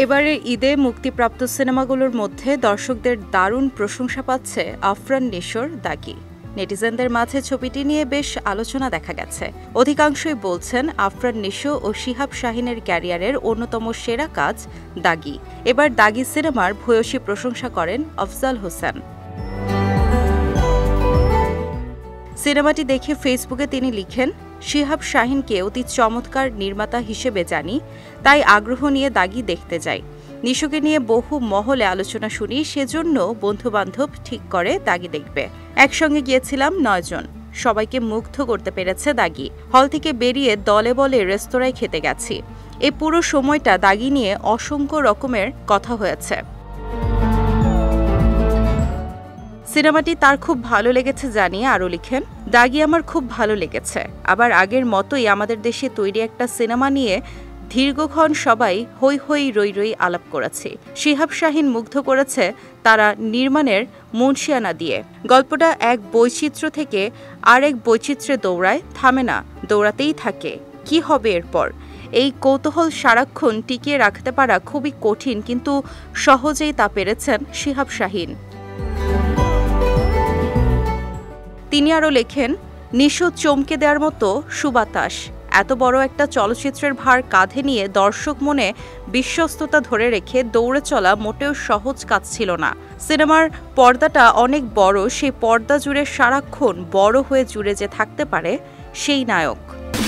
এবারের ঈদে মুক্তিপ্রাপ্ত সিনেমাগুলোর মধ্যে দর্শকদের দারুণ প্রশংসা পাচ্ছে আফরান নিশোর দাগি। নেটিজেনদের মাঝে ছবিটি নিয়ে বেশ আলোচনা দেখা গেছে। অধিকাংশই বলছেন আফরান নিশো ও শিহাব শাহীনের ক্যারিয়ারের অন্যতম সেরা কাজ দাগি। এবার দাগি সিনেমার ভূয়সী প্রশংসা করেন আফজাল হোসেন। সিনেমাটি দেখে ফেসবুকে তিনি লিখেন, শিহাব শাহীনকে অতি চমৎকার নির্মাতা হিসেবে জানি, তাই আগ্রহ নিয়ে দাগি দেখতে যাই। নিশোকে নিয়ে বহু মহলে আলোচনা শুনি, সেজন্য বন্ধুবান্ধব ঠিক করে দাগি দেখবে। একসঙ্গে গিয়েছিলাম 9 জন। সবাইকে মুগ্ধ করতে পেরেছে দাগি। হল থেকে বেরিয়ে দলে বলে রেস্তোরাঁয় খেতে গেছি। এই পুরো সময়টা দাগি নিয়ে অসংখ্য রকমের কথা হয়েছে। সিনেমাটি তার খুব ভালো লেগেছে জানিয়ে আরও লিখেন, দাগি আমার খুব ভালো লেগেছে। আবার আগের মতোই আমাদের দেশে তৈরি একটা সিনেমা নিয়ে দীর্ঘক্ষণ সবাই হৈ হৈ রই রই আলাপ করেছে। শিহাব শাহীন মুগ্ধ করেছে তারা নির্মাণের মুন্সিয়ানা দিয়ে। গল্পটা এক বৈচিত্র্য থেকে আরেক বৈচিত্র্যে দৌড়ায়, থামে না, দৌড়াতেই থাকে। কি হবে এরপর? এই কৌতূহল সারাক্ষণ টিকিয়ে রাখতে পারা খুবই কঠিন, কিন্তু সহজেই তা পেরেছেন শিহাব শাহীন। তিনি আরও লেখেন, নিশো চমকে দেওয়ার মতো সুবাতাস। এত বড় একটা চলচ্চিত্রের ভার কাঁধে নিয়ে দর্শক মনে বিশ্বস্ততা ধরে রেখে দৌড়ে চলা মোটেও সহজ কাজ ছিল না। সিনেমার পর্দাটা অনেক বড়, সেই পর্দা জুড়ে সারাক্ষণ বড় হয়ে জুড়ে যে থাকতে পারে সেই নায়ক।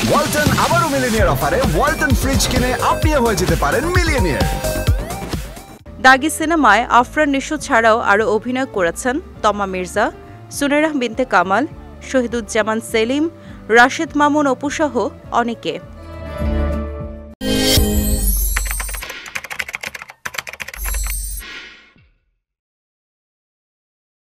ওয়ালটন আবারও মিলিয়নিয়ার অফারে ওয়ালটন ফ্রিজ কিনে আপনিও হয়ে যেতে পারেন মিলিয়নিয়ার। দাগি সিনেমায় আফরান নিশো ছাড়াও আরও অভিনয় করেছেন তমা মির্জা, সুনেরাহ বিনতে কামাল, শহীদুজ্জামান সেলিম, রাশেদ মামুন অপু সহ অনেকে।